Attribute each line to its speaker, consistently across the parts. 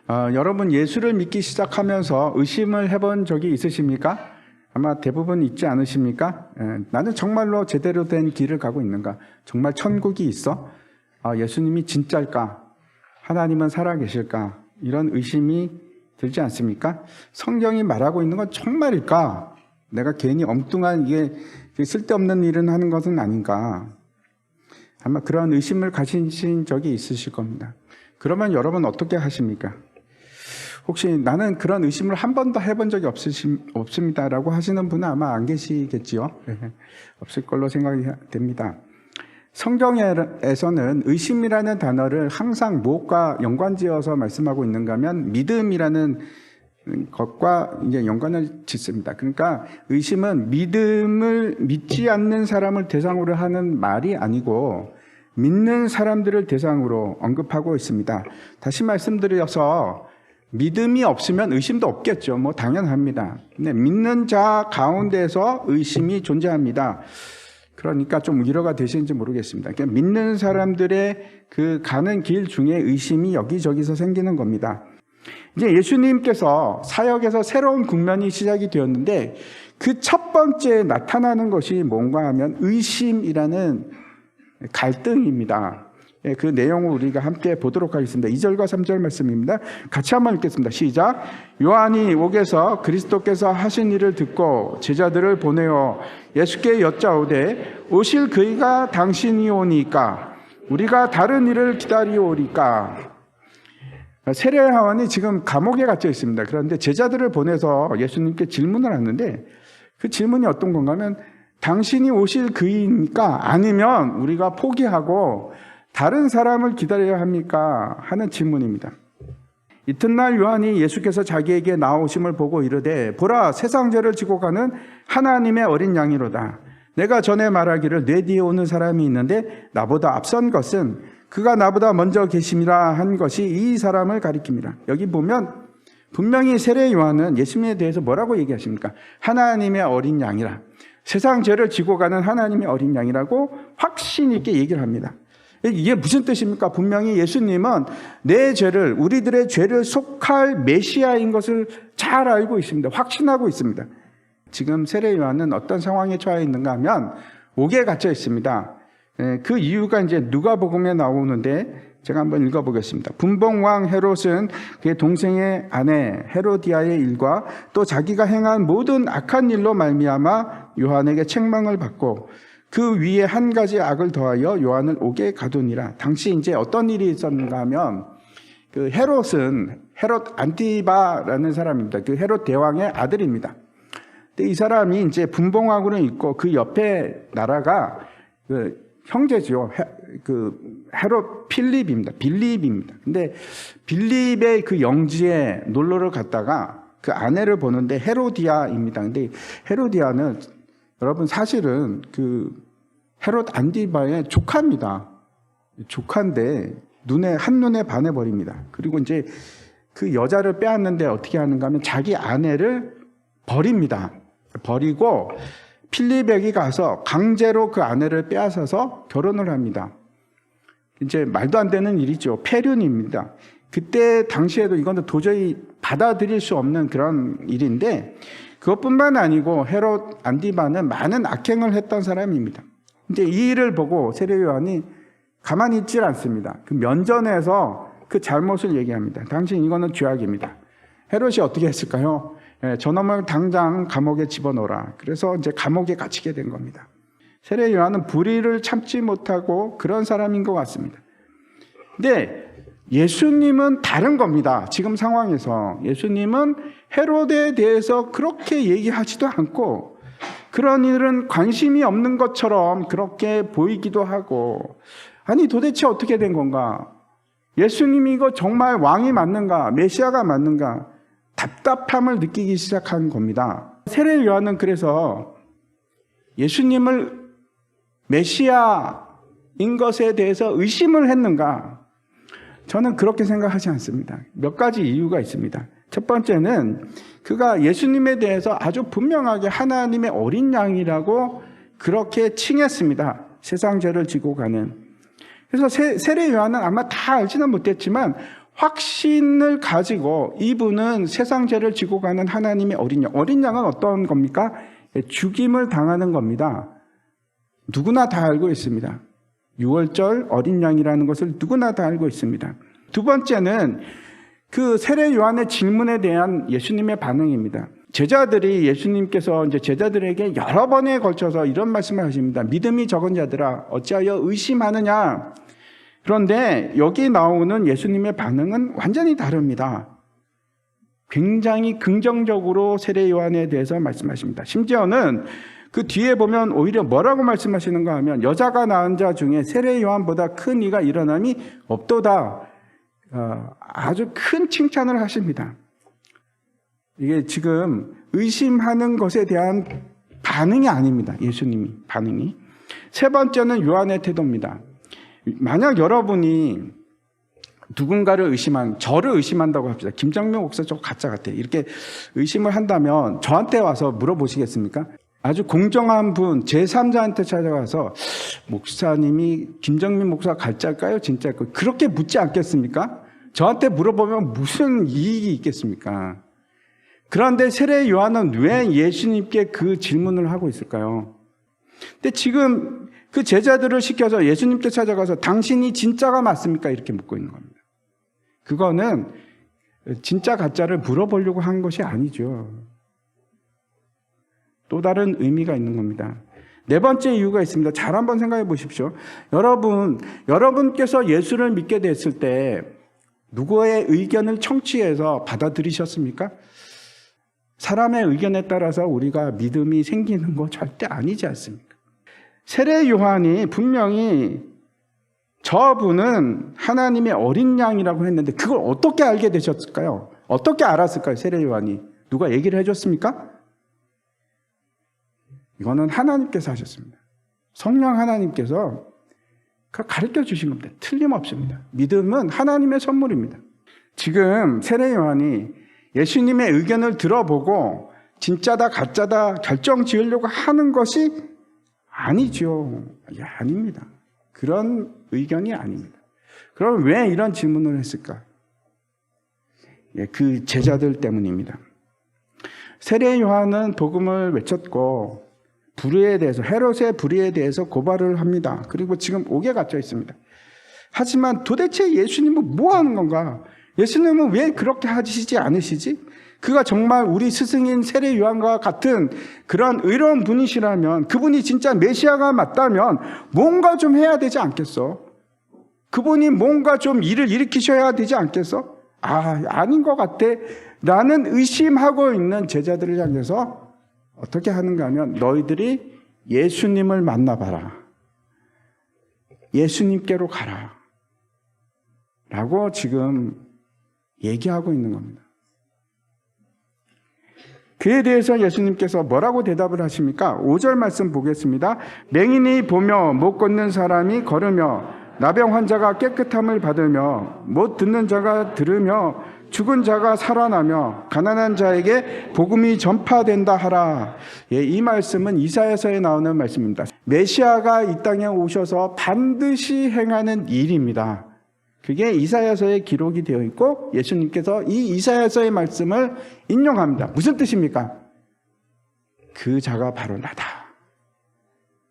Speaker 1: 여러분 예수를 믿기 시작하면서 의심을 해본 적이 있으십니까? 아마 대부분 있지 않으십니까? 나는 정말로 제대로 된 길을 가고 있는가? 정말 천국이 있어? 예수님이 진짜일까? 하나님은 살아계실까? 이런 의심이 들지 않습니까? 성경이 말하고 있는 건 정말일까? 내가 괜히 엉뚱한 이게 쓸데없는 일을 하는 것은 아닌가? 아마 그런 의심을 가지신 적이 있으실 겁니다. 그러면 여러분 어떻게 하십니까? 혹시 나는 그런 의심을 한 번도 해본 적이 없습니다라고 하시는 분은 아마 안 계시겠지요? 없을 걸로 생각이 됩니다. 성경에서는 의심이라는 단어를 항상 무엇과 연관지어서 말씀하고 있는가 하면 믿음이라는 것과 이제 연관을 짓습니다. 그러니까 의심은 믿음을 믿지 않는 사람을 대상으로 하는 말이 아니고 믿는 사람들을 대상으로 언급하고 있습니다. 다시 말씀드려서 믿음이 없으면 의심도 없겠죠. 뭐 당연합니다. 근데 믿는 자 가운데서 의심이 존재합니다. 그러니까 좀 위로가 되시는지 모르겠습니다. 그러니까 믿는 사람들의 그 가는 길 중에 의심이 여기저기서 생기는 겁니다. 이제 예수님께서 사역에서 새로운 국면이 시작이 되었는데 그 첫 번째 나타나는 것이 뭔가 하면 의심이라는 갈등입니다. 그 내용을 우리가 함께 보도록 하겠습니다. 2절과 3절 말씀입니다. 같이 한번 읽겠습니다. 시작. 요한이 옥에서 그리스도께서 하신 일을 듣고 제자들을 보내어 예수께 여짜오되 오실 그이가 당신이오니까 우리가 다른 일을 기다리오리까. 세례 요한이 지금 감옥에 갇혀 있습니다. 그런데 제자들을 보내서 예수님께 질문을 하는데 그 질문이 어떤 건가 하면 당신이 오실 그이입니까? 아니면 우리가 포기하고 다른 사람을 기다려야 합니까? 하는 질문입니다. 이튿날 요한이 예수께서 자기에게 나오심을 보고 이르되 보라 세상 죄를 지고 가는 하나님의 어린 양이로다. 내가 전에 말하기를 내 뒤에 오는 사람이 있는데 나보다 앞선 것은 그가 나보다 먼저 계심이라 한 것이 이 사람을 가리킵니다. 여기 보면 분명히 세례 요한은 예수님에 대해서 뭐라고 얘기하십니까? 하나님의 어린 양이라. 세상 죄를 지고 가는 하나님의 어린 양이라고 확신 있게 얘기를 합니다. 이게 무슨 뜻입니까? 분명히 예수님은 내 죄를, 우리들의 죄를 속할 메시아인 것을 잘 알고 있습니다. 확신하고 있습니다. 지금 세례 요한은 어떤 상황에 처해 있는가 하면 옥에 갇혀 있습니다. 그 이유가 이제 누가복음에 나오는데 제가 한번 읽어보겠습니다. 분봉왕 헤롯은 그의 동생의 아내 헤로디아의 일과 또 자기가 행한 모든 악한 일로 말미암아 요한에게 책망을 받고 그 위에 한 가지 악을 더하여 요한을 옥에 가두니라. 당시 이제 어떤 일이 있었는가 하면 그 헤롯은 헤롯 안티바라는 사람입니다. 그 헤롯 대왕의 아들입니다. 근데 이 사람이 이제 분봉왕으로 있고 그 옆에 나라가 그 형제죠. 그 헤롯 빌립입니다. 근데 빌립의 그 영지에 놀러를 갔다가 그 아내를 보는데 헤로디아입니다. 근데 헤로디아는 여러분 사실은 그 헤롯 안티바의 조카입니다. 조카인데 한눈에 반해버립니다. 그리고 이제 그 여자를 빼앗는데 어떻게 하는가 하면 자기 아내를 버립니다. 버리고 필립에게 가서 강제로 그 아내를 빼앗아서 결혼을 합니다. 이제 말도 안 되는 일이죠. 폐륜입니다. 그때 당시에도 이건 도저히 받아들일 수 없는 그런 일인데 그것뿐만 아니고 헤롯 안티바는 많은 악행을 했던 사람입니다. 이제 이 일을 보고 세례 요한이 가만히 있질 않습니다. 그 면전에서 그 잘못을 얘기합니다. 당신 이거는 죄악입니다. 헤롯이 어떻게 했을까요? 저놈을 당장 감옥에 집어넣어라. 그래서 이제 감옥에 갇히게 된 겁니다. 세례 요한은 불의를 참지 못하고 그런 사람인 것 같습니다. 근데 예수님은 다른 겁니다. 지금 상황에서 예수님은 헤롯에 대해서 그렇게 얘기하지도 않고 그런 일은 관심이 없는 것처럼 그렇게 보이기도 하고 아니 도대체 어떻게 된 건가? 예수님이 이거 정말 왕이 맞는가? 메시아가 맞는가? 답답함을 느끼기 시작한 겁니다. 세례 요한은 그래서 예수님을 메시아인 것에 대해서 의심을 했는가? 저는 그렇게 생각하지 않습니다. 몇 가지 이유가 있습니다. 첫 번째는 그가 예수님에 대해서 아주 분명하게 하나님의 어린 양이라고 그렇게 칭했습니다. 세상 죄를 지고 가는. 그래서 세례 요한은 아마 다 알지는 못했지만 확신을 가지고 이분은 세상 죄를 지고 가는 하나님의 어린 양. 어린 양은 어떤 겁니까? 죽임을 당하는 겁니다. 누구나 다 알고 있습니다. 6월절 어린 양이라는 것을 누구나 다 알고 있습니다. 두 번째는 그 세례 요한의 질문에 대한 예수님의 반응입니다. 제자들이 예수님께서 이제 제자들에게 여러 번에 걸쳐서 이런 말씀을 하십니다. 믿음이 적은 자들아 어찌하여 의심하느냐. 그런데 여기 나오는 예수님의 반응은 완전히 다릅니다. 굉장히 긍정적으로 세례 요한에 대해서 말씀하십니다. 심지어는 그 뒤에 보면 오히려 뭐라고 말씀하시는가 하면 여자가 낳은 자 중에 세례 요한보다 큰 이가 일어남이 없도다. 아주 큰 칭찬을 하십니다. 이게 지금 의심하는 것에 대한 반응이 아닙니다. 예수님이 반응이. 세 번째는 요한의 태도입니다. 만약 여러분이 누군가를 저를 의심한다고 합시다. 김정명 목사 좀 가짜 같아. 이렇게 의심을 한다면 저한테 와서 물어보시겠습니까? 아주 공정한 분, 제3자한테 찾아가서 목사님이 김정민 목사 가짜일까요? 진짜일까요? 그렇게 묻지 않겠습니까? 저한테 물어보면 무슨 이익이 있겠습니까? 그런데 세례 요한은 왜 예수님께 그 질문을 하고 있을까요? 근데 지금 그 제자들을 시켜서 예수님께 찾아가서 당신이 진짜가 맞습니까? 이렇게 묻고 있는 겁니다. 그거는 진짜 가짜를 물어보려고 한 것이 아니죠. 또 다른 의미가 있는 겁니다. 네 번째 이유가 있습니다. 잘 한번 생각해 보십시오. 여러분께서 예수를 믿게 됐을 때 누구의 의견을 청취해서 받아들이셨습니까? 사람의 의견에 따라서 우리가 믿음이 생기는 거 절대 아니지 않습니까? 세례 요한이 분명히 저분은 하나님의 어린 양이라고 했는데 그걸 어떻게 알게 되셨을까요? 어떻게 알았을까요? 세례 요한이. 누가 얘기를 해줬습니까? 이거는 하나님께서 하셨습니다. 성령 하나님께서 가르쳐 주신 겁니다. 틀림없습니다. 믿음은 하나님의 선물입니다. 지금 세례 요한이 예수님의 의견을 들어보고 진짜다 가짜다 결정 지으려고 하는 것이 아니죠. 아닙니다. 그런 의견이 아닙니다. 그럼 왜 이런 질문을 했을까? 그 제자들 때문입니다. 세례 요한은 복음을 외쳤고 불의에 대해서 헤롯의 불의에 대해서 고발을 합니다. 그리고 지금 옥에 갇혀 있습니다. 하지만 도대체 예수님은 뭐 하는 건가? 예수님은 왜 그렇게 하시지 않으시지? 그가 정말 우리 스승인 세례 요한과 같은 그런 의로운 분이시라면, 그분이 진짜 메시아가 맞다면 뭔가 좀 해야 되지 않겠어? 그분이 뭔가 좀 일을 일으키셔야 되지 않겠어? 아닌 것 같아 라는 의심하고 있는 제자들을 향해서 어떻게 하는가 하면 너희들이 예수님을 만나봐라. 예수님께로 가라. 라고 지금 얘기하고 있는 겁니다. 그에 대해서 예수님께서 뭐라고 대답을 하십니까? 5절 말씀 보겠습니다. 맹인이 보며 못 걷는 사람이 걸으며 나병 환자가 깨끗함을 받으며 못 듣는 자가 들으며 죽은 자가 살아나며 가난한 자에게 복음이 전파된다 하라. 이 말씀은 이사야서에 나오는 말씀입니다. 메시아가 이 땅에 오셔서 반드시 행하는 일입니다. 그게 이사야서에 기록이 되어 있고 예수님께서 이 이사야서의 말씀을 인용합니다. 무슨 뜻입니까? 그 자가 바로 나다.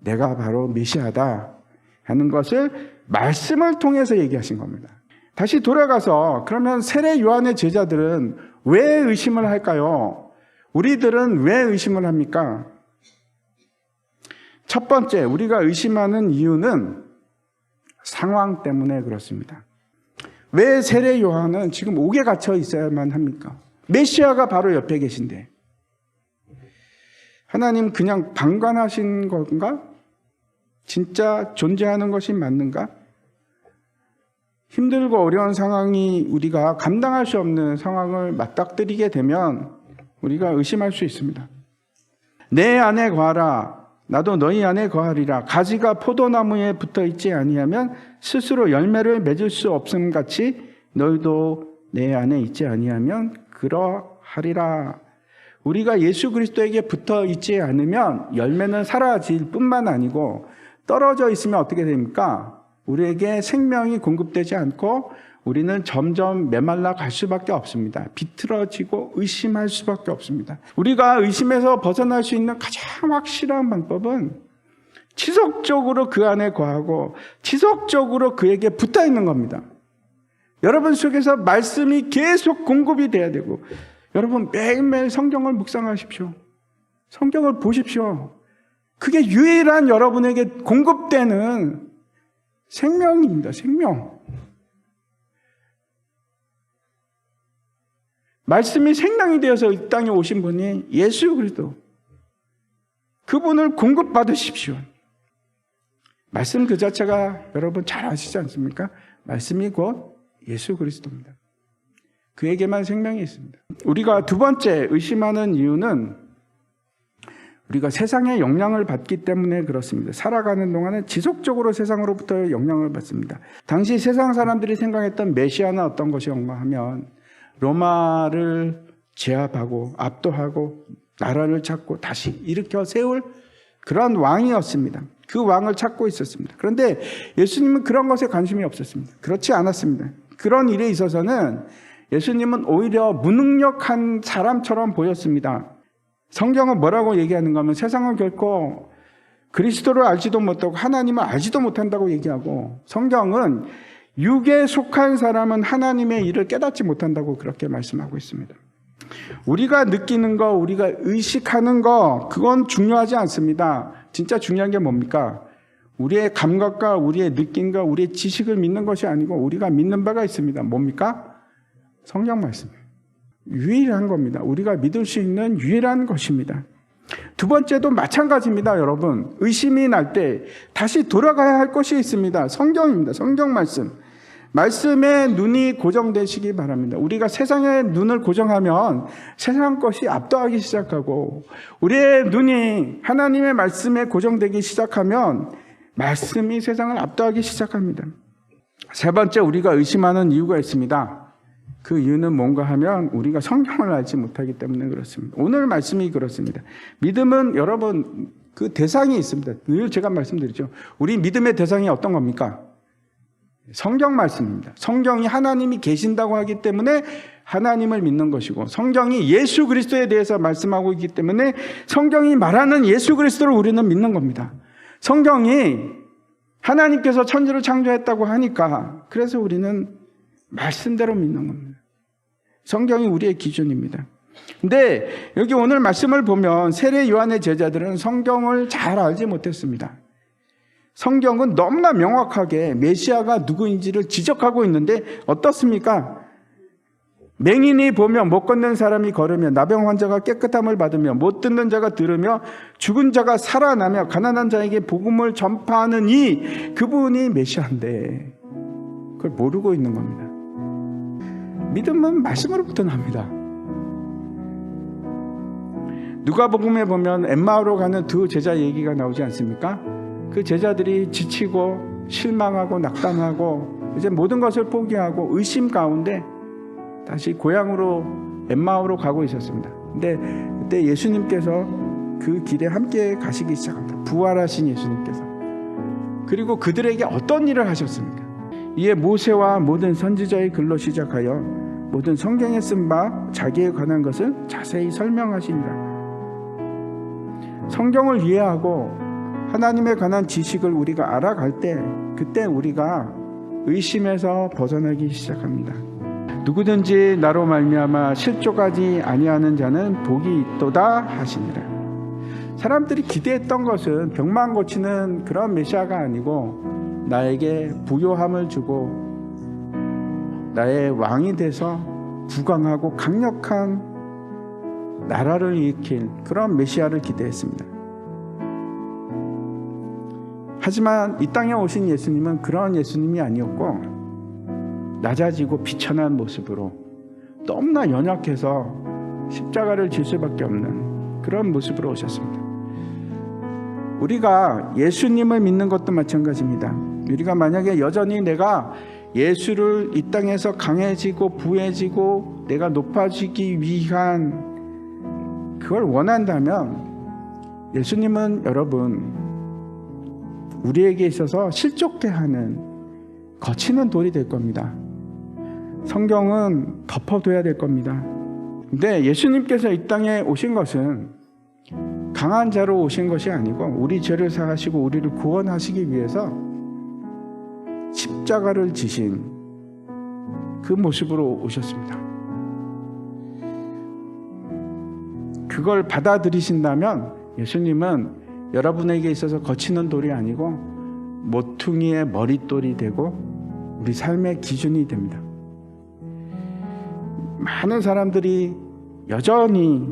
Speaker 1: 내가 바로 메시아다 하는 것을 말씀을 통해서 얘기하신 겁니다. 다시 돌아가서 그러면 세례 요한의 제자들은 왜 의심을 할까요? 우리들은 왜 의심을 합니까? 첫 번째, 우리가 의심하는 이유는 상황 때문에 그렇습니다. 왜 세례 요한은 지금 옥에 갇혀 있어야만 합니까? 메시아가 바로 옆에 계신데. 하나님 그냥 방관하신 건가? 진짜 존재하는 것이 맞는가? 힘들고 어려운 상황이 우리가 감당할 수 없는 상황을 맞닥뜨리게 되면 우리가 의심할 수 있습니다. 내 안에 거하라. 나도 너희 안에 거하리라. 가지가 포도나무에 붙어 있지 아니하면 스스로 열매를 맺을 수 없음 같이 너희도 내 안에 있지 아니하면 그러하리라. 우리가 예수 그리스도에게 붙어 있지 않으면 열매는 사라질 뿐만 아니고 떨어져 있으면 어떻게 됩니까? 우리에게 생명이 공급되지 않고 우리는 점점 메말라 갈 수밖에 없습니다. 비틀어지고 의심할 수밖에 없습니다. 우리가 의심에서 벗어날 수 있는 가장 확실한 방법은 지속적으로 그 안에 거하고 지속적으로 그에게 붙어 있는 겁니다. 여러분 속에서 말씀이 계속 공급이 돼야 되고, 여러분 매일매일 성경을 묵상하십시오. 성경을 보십시오. 그게 유일한 여러분에게 공급되는 생명입니다. 생명. 말씀이 생명이 되어서 이 땅에 오신 분이 예수 그리스도. 그분을 공급받으십시오. 말씀 그 자체가 여러분 잘 아시지 않습니까? 말씀이 곧 예수 그리스도입니다. 그에게만 생명이 있습니다. 우리가 두 번째 의심하는 이유는 우리가 세상의 영향을 받기 때문에 그렇습니다. 살아가는 동안에 지속적으로 세상으로부터 영향을 받습니다. 당시 세상 사람들이 생각했던 메시아는 어떤 것이었가 하면 로마를 제압하고 압도하고 나라를 찾고 다시 일으켜 세울 그런 왕이었습니다. 그 왕을 찾고 있었습니다. 그런데 예수님은 그런 것에 관심이 없었습니다. 그렇지 않았습니다. 그런 일에 있어서는 예수님은 오히려 무능력한 사람처럼 보였습니다. 성경은 뭐라고 얘기하는가 하면 세상은 결코 그리스도를 알지도 못하고 하나님을 알지도 못한다고 얘기하고, 성경은 육에 속한 사람은 하나님의 일을 깨닫지 못한다고 그렇게 말씀하고 있습니다. 우리가 느끼는 거, 우리가 의식하는 거, 그건 중요하지 않습니다. 진짜 중요한 게 뭡니까? 우리의 감각과 우리의 느낌과 우리의 지식을 믿는 것이 아니고 우리가 믿는 바가 있습니다. 뭡니까? 성경 말씀입니다. 유일한 겁니다. 우리가 믿을 수 있는 유일한 것입니다. 두 번째도 마찬가지입니다. 여러분, 의심이 날 때 다시 돌아가야 할 것이 있습니다. 성경입니다. 성경 말씀. 말씀에 눈이 고정되시기 바랍니다. 우리가 세상에 눈을 고정하면 세상 것이 압도하기 시작하고, 우리의 눈이 하나님의 말씀에 고정되기 시작하면 말씀이 세상을 압도하기 시작합니다. 세 번째, 우리가 의심하는 이유가 있습니다. 그 이유는 뭔가 하면 우리가 성경을 알지 못하기 때문에 그렇습니다. 오늘 말씀이 그렇습니다. 믿음은 여러분 그 대상이 있습니다. 늘 제가 말씀드리죠. 우리 믿음의 대상이 어떤 겁니까? 성경 말씀입니다. 성경이 하나님이 계신다고 하기 때문에 하나님을 믿는 것이고, 성경이 예수 그리스도에 대해서 말씀하고 있기 때문에 성경이 말하는 예수 그리스도를 우리는 믿는 겁니다. 성경이 하나님께서 천지를 창조했다고 하니까 그래서 우리는 말씀대로 믿는 겁니다. 성경이 우리의 기준입니다. 근데 여기 오늘 말씀을 보면 세례 요한의 제자들은 성경을 잘 알지 못했습니다. 성경은 너무나 명확하게 메시아가 누구인지를 지적하고 있는데 어떻습니까? 맹인이 보며 못 걷는 사람이 걸으며 나병 환자가 깨끗함을 받으며 못 듣는 자가 들으며 죽은 자가 살아나며 가난한 자에게 복음을 전파하는 그분이 메시아인데 그걸 모르고 있는 겁니다. 믿음은 말씀으로부터 납니다. 누가복음에 보면 엠마오로 가는 두 제자 얘기가 나오지 않습니까? 그 제자들이 지치고 실망하고 낙담하고 이제 모든 것을 포기하고 의심 가운데 다시 고향으로 엠마오로 가고 있었습니다. 근데 그때 예수님께서 그 길에 함께 가시기 시작합니다. 부활하신 예수님께서. 그리고 그들에게 어떤 일을 하셨습니까? 이에 모세와 모든 선지자의 글로 시작하여 모든 성경에 쓴 바 자기에 관한 것을 자세히 설명하시니라. 성경을 이해하고 하나님에 관한 지식을 우리가 알아갈 때 그때 우리가 의심에서 벗어나기 시작합니다. 누구든지 나로 말미암아 실족하지 아니하는 자는 복이 있도다 하시니라. 사람들이 기대했던 것은 병만 고치는 그런 메시아가 아니고 나에게 부요함을 주고 나의 왕이 돼서 부강하고 강력한 나라를 일으킬 그런 메시아를 기대했습니다. 하지만 이 땅에 오신 예수님은 그런 예수님이 아니었고 낮아지고 비천한 모습으로 너무나 연약해서 십자가를 질 수밖에 없는 그런 모습으로 오셨습니다. 우리가 예수님을 믿는 것도 마찬가지입니다. 우리가 만약에 여전히 내가 예수를 이 땅에서 강해지고 부해지고 내가 높아지기 위한 그걸 원한다면 예수님은 여러분 우리에게 있어서 실족케 하는 거치는 돌이 될 겁니다. 성경은 덮어둬야 될 겁니다. 근데 예수님께서 이 땅에 오신 것은 강한 자로 오신 것이 아니고 우리 죄를 사하시고 우리를 구원하시기 위해서 십자가를 지신 그 모습으로 오셨습니다. 그걸 받아들이신다면 예수님은 여러분에게 있어서 거치는 돌이 아니고 모퉁이의 머릿돌이 되고 우리 삶의 기준이 됩니다. 많은 사람들이 여전히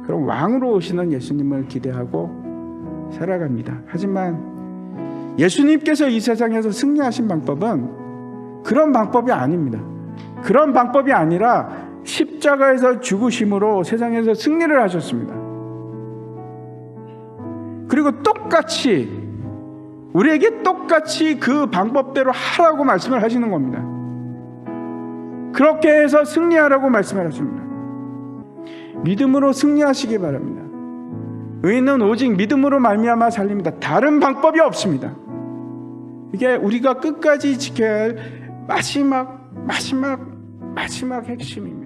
Speaker 1: 그런 왕으로 오시는 예수님을 기대하고 살아갑니다. 하지만 예수님께서 이 세상에서 승리하신 방법은 그런 방법이 아닙니다. 그런 방법이 아니라 십자가에서 죽으심으로 세상에서 승리를 하셨습니다. 그리고 똑같이 우리에게 똑같이 그 방법대로 하라고 말씀을 하시는 겁니다. 그렇게 해서 승리하라고 말씀을 하십니다. 믿음으로 승리하시기 바랍니다. 의인은 오직 믿음으로 말미암아 살립니다. 다른 방법이 없습니다. 이게 우리가 끝까지 지켜야 할 마지막 핵심입니다.